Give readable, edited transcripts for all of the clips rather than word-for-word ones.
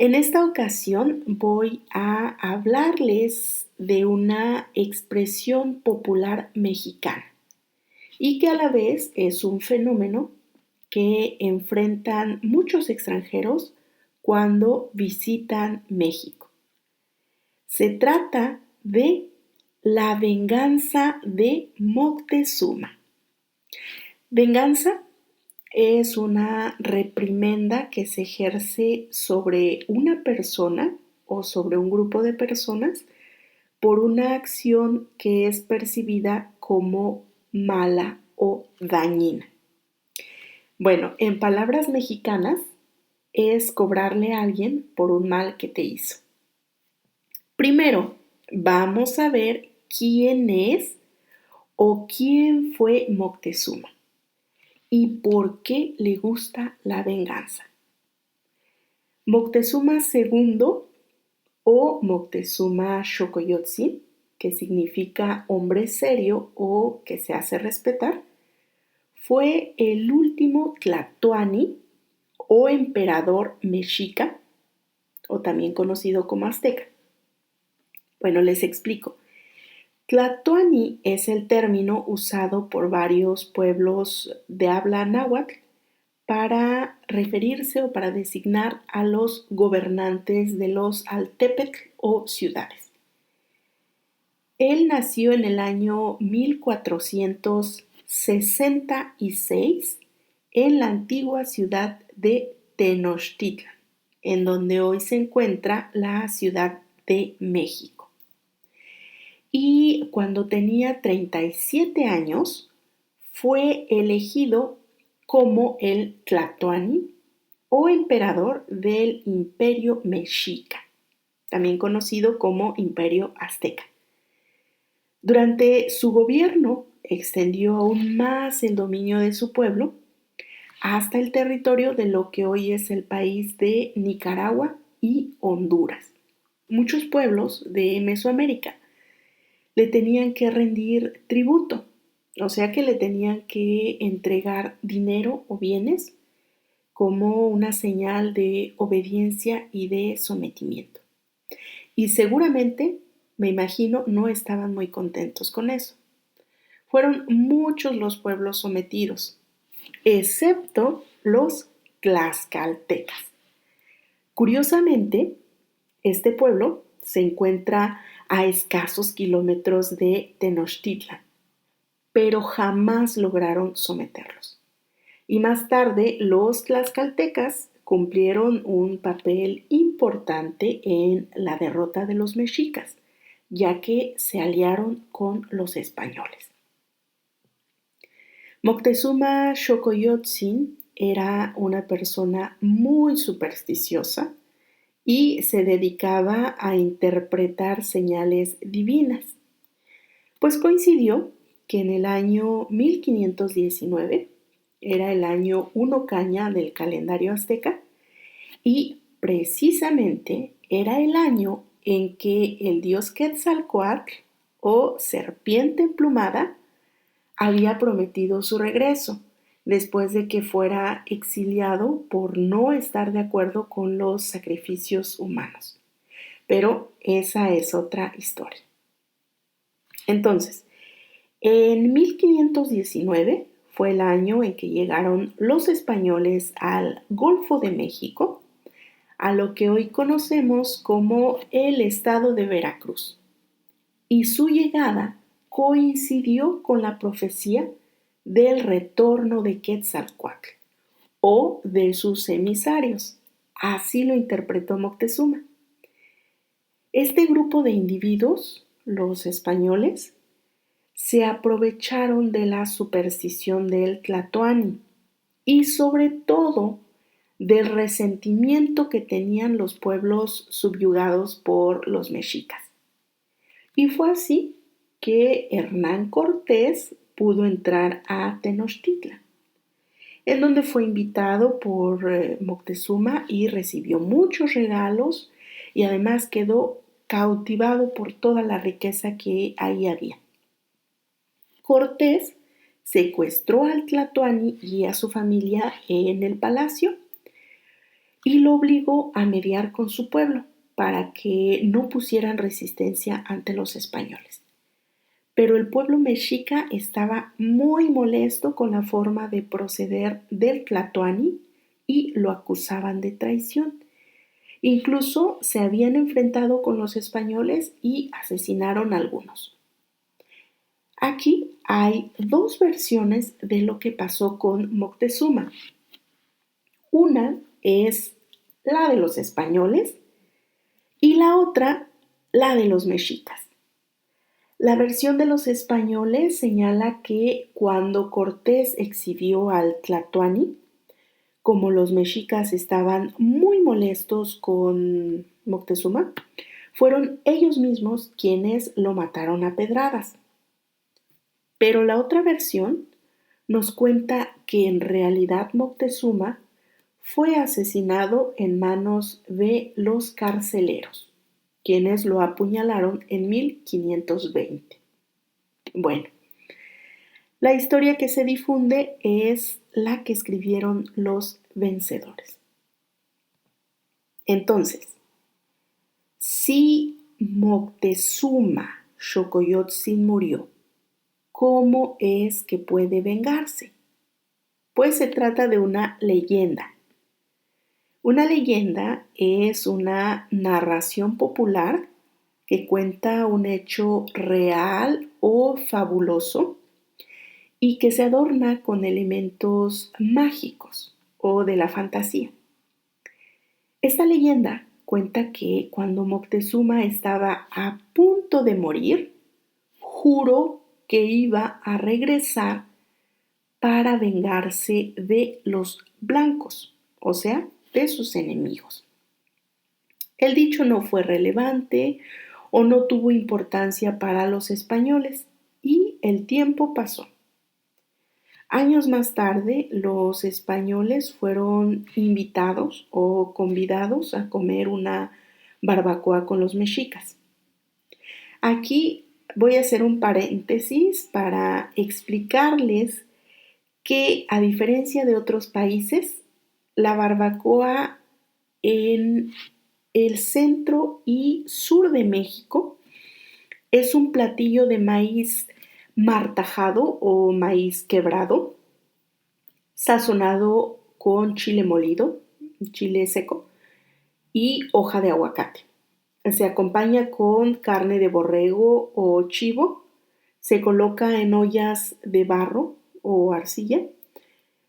En esta ocasión voy a hablarles de una expresión popular mexicana y que a la vez es un fenómeno que enfrentan muchos extranjeros cuando visitan México. Se trata de la venganza de Moctezuma. Venganza es una reprimenda que se ejerce sobre una persona o sobre un grupo de personas por una acción que es percibida como mala o dañina. Bueno, en palabras mexicanas es cobrarle a alguien por un mal que te hizo. Primero, vamos a ver quién es o quién fue Moctezuma y por qué le gusta la venganza. Moctezuma II o Moctezuma Xocoyotzin, que significa hombre serio o que se hace respetar, fue el último tlatoani o emperador mexica, o también conocido como azteca. Bueno, les explico. Tlatoani es el término usado por varios pueblos de habla náhuatl para referirse o para designar a los gobernantes de los altepetl o ciudades. Él nació en el año 1466 en la antigua ciudad de Tenochtitlan, en donde hoy se encuentra la Ciudad de México. Y cuando tenía 37 años, fue elegido como el tlatoani o emperador del Imperio Mexica, también conocido como Imperio Azteca. Durante su gobierno extendió aún más el dominio de su pueblo hasta el territorio de lo que hoy es el país de Nicaragua y Honduras. Muchos pueblos de Mesoamérica le tenían que rendir tributo, o sea que le tenían que entregar dinero o bienes como una señal de obediencia y de sometimiento. Y seguramente, me imagino, no estaban muy contentos con eso. Fueron muchos los pueblos sometidos, excepto los tlaxcaltecas. Curiosamente, este pueblo se encuentra a escasos kilómetros de Tenochtitlan, pero jamás lograron someterlos. Y más tarde, los tlaxcaltecas cumplieron un papel importante en la derrota de los mexicas, ya que se aliaron con los españoles. Moctezuma Xocoyotzin era una persona muy supersticiosa y se dedicaba a interpretar señales divinas. Pues coincidió que en el año 1519 era el año Uno Caña del calendario azteca y precisamente era el año en que el dios Quetzalcóatl o serpiente emplumada había prometido su regreso después de que fuera exiliado por no estar de acuerdo con los sacrificios humanos. Pero esa es otra historia. Entonces, en 1519 fue el año en que llegaron los españoles al Golfo de México, a lo que hoy conocemos como el estado de Veracruz. Y su llegada coincidió con la profecía del retorno de Quetzalcóatl o de sus emisarios. Así lo interpretó Moctezuma. Este grupo de individuos, los españoles, se aprovecharon de la superstición del tlatoani y sobre todo del resentimiento que tenían los pueblos subyugados por los mexicas. Y fue así que Hernán Cortés pudo entrar a Tenochtitlan, en donde fue invitado por Moctezuma y recibió muchos regalos y además quedó cautivado por toda la riqueza que ahí había. Cortés secuestró al tlatoani y a su familia en el palacio, y lo obligó a mediar con su pueblo para que no pusieran resistencia ante los españoles. Pero el pueblo mexica estaba muy molesto con la forma de proceder del Tlatoani y lo acusaban de traición. Incluso se habían enfrentado con los españoles y asesinaron a algunos. Aquí hay dos versiones de lo que pasó con Moctezuma. Una es la de los españoles y la otra la de los mexicas. La versión de los españoles señala que cuando Cortés exhibió al Tlatoani, como los mexicas estaban muy molestos con Moctezuma, fueron ellos mismos quienes lo mataron a pedradas. Pero la otra versión nos cuenta que en realidad Moctezuma fue asesinado en manos de los carceleros, quienes lo apuñalaron en 1520. Bueno, la historia que se difunde es la que escribieron los vencedores. Entonces, si Moctezuma Xocoyotzin murió, ¿cómo es que puede vengarse? Pues se trata de una leyenda. Una leyenda es una narración popular que cuenta un hecho real o fabuloso y que se adorna con elementos mágicos o de la fantasía. Esta leyenda cuenta que cuando Moctezuma estaba a punto de morir, juró que iba a regresar para vengarse de los blancos, o sea, de sus enemigos. El dicho no fue relevante o no tuvo importancia para los españoles y el tiempo pasó. Años más tarde, los españoles fueron invitados o convidados a comer una barbacoa con los mexicas. Aquí voy a hacer un paréntesis para explicarles que, a diferencia de otros países, la barbacoa en el centro y sur de México es un platillo de maíz martajado o maíz quebrado, sazonado con chile molido, chile seco y hoja de aguacate. Se acompaña con carne de borrego o chivo, se coloca en ollas de barro o arcilla.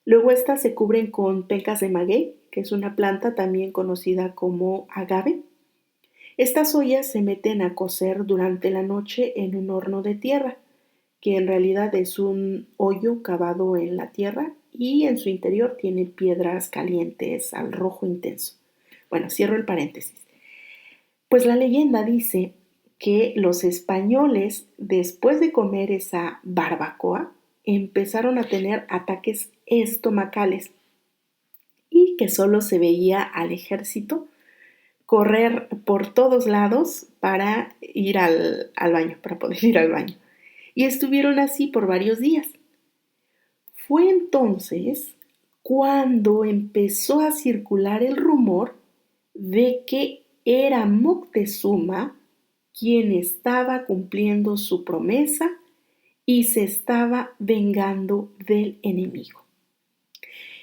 Luego estas se cubren con pecas de maguey, que es una planta también conocida como agave. Estas ollas se meten a cocer durante la noche en un horno de tierra, que en realidad es un hoyo cavado en la tierra y en su interior tiene piedras calientes al rojo intenso. Bueno, cierro el paréntesis. Pues la leyenda dice que los españoles, después de comer esa barbacoa, empezaron a tener ataques estomacales y que solo se veía al ejército correr por todos lados para ir al baño, para poder ir al baño. Y estuvieron así por varios días. Fue entonces cuando empezó a circular el rumor de que era Moctezuma quien estaba cumpliendo su promesa y se estaba vengando del enemigo.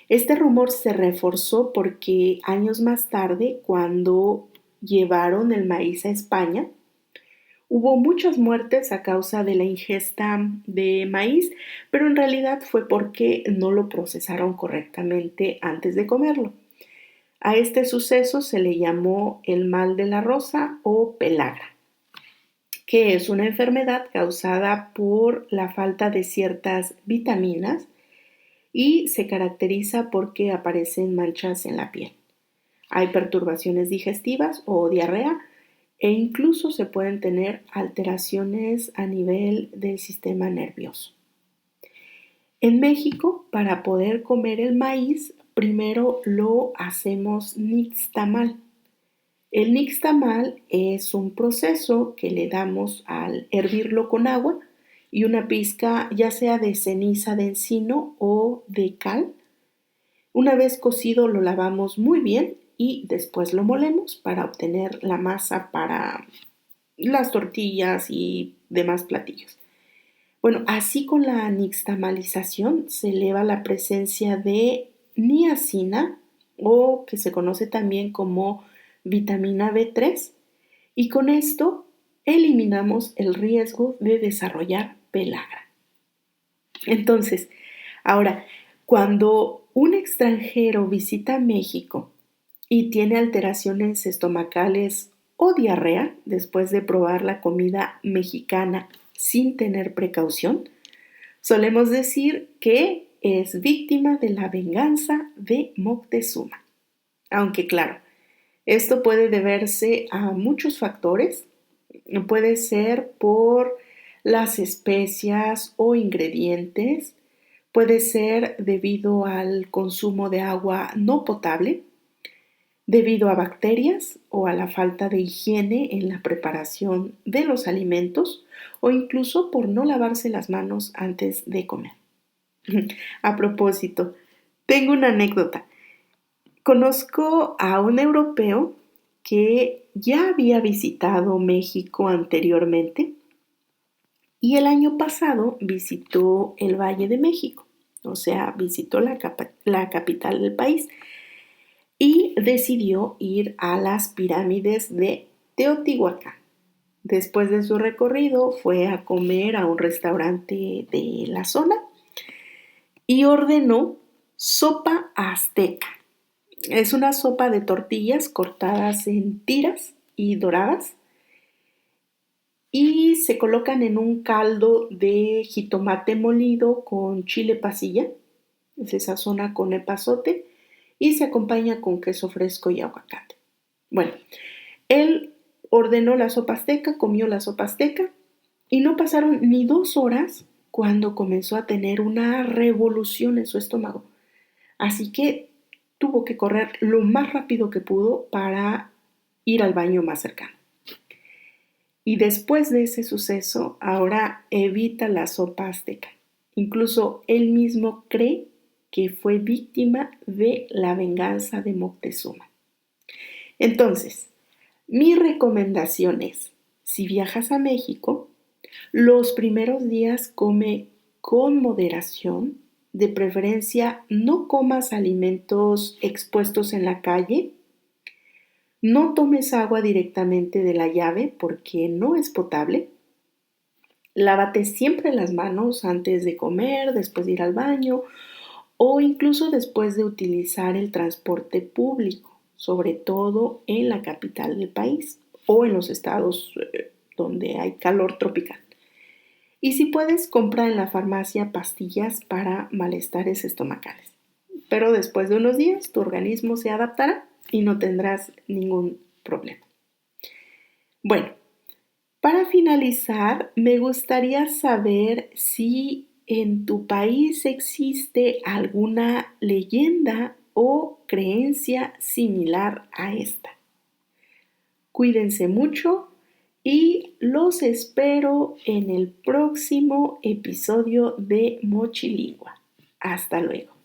Este rumor se reforzó porque años más tarde, cuando llevaron el maíz a España, hubo muchas muertes a causa de la ingesta de maíz, pero en realidad fue porque no lo procesaron correctamente antes de comerlo. A este suceso se le llamó el mal de la rosa o pelagra, que es una enfermedad causada por la falta de ciertas vitaminas y se caracteriza porque aparecen manchas en la piel. Hay perturbaciones digestivas o diarrea e incluso se pueden tener alteraciones a nivel del sistema nervioso. En México, para poder comer el maíz, primero lo hacemos nixtamal. El nixtamal es un proceso que le damos al hervirlo con agua y una pizca ya sea de ceniza de encino o de cal. Una vez cocido lo lavamos muy bien y después lo molemos para obtener la masa para las tortillas y demás platillos. Bueno, así con la nixtamalización se eleva la presencia de niacina o que se conoce también como vitamina B3 y con esto eliminamos el riesgo de desarrollar pelagra. Entonces, ahora, cuando un extranjero visita México y tiene alteraciones estomacales o diarrea después de probar la comida mexicana sin tener precaución, solemos decir que es víctima de la venganza de Moctezuma. Aunque claro, esto puede deberse a muchos factores. Puede ser por las especias o ingredientes, puede ser debido al consumo de agua no potable, debido a bacterias o a la falta de higiene en la preparación de los alimentos o incluso por no lavarse las manos antes de comer. A propósito, tengo una anécdota. Conozco a un europeo que ya había visitado México anteriormente y el año pasado visitó el Valle de México, o sea, visitó la capital del país y decidió ir a las pirámides de Teotihuacán. Después de su recorrido fue a comer a un restaurante de la zona y ordenó sopa azteca. Es una sopa de tortillas cortadas en tiras y doradas y se colocan en un caldo de jitomate molido con chile pasilla, se sazona con epazote y se acompaña con queso fresco y aguacate. Bueno, él ordenó la sopa azteca, comió la sopa azteca y no pasaron ni 2 horas cuando comenzó a tener una revolución en su estómago. Así que tuvo que correr lo más rápido que pudo para ir al baño más cercano. Y después de ese suceso, ahora evita la sopa azteca. Incluso él mismo cree que fue víctima de la venganza de Moctezuma. Entonces, mi recomendación es, si viajas a México, los primeros días come con moderación, de preferencia no comas alimentos expuestos en la calle, no tomes agua directamente de la llave porque no es potable, lávate siempre las manos antes de comer, después de ir al baño o incluso después de utilizar el transporte público, sobre todo en la capital del país o en los estados donde hay calor tropical. Y si puedes, compra en la farmacia pastillas para malestares estomacales. Pero después de unos días tu organismo se adaptará y no tendrás ningún problema. Bueno, para finalizar, me gustaría saber si en tu país existe alguna leyenda o creencia similar a esta. Cuídense mucho y los espero en el próximo episodio de Mochilingua. Hasta luego.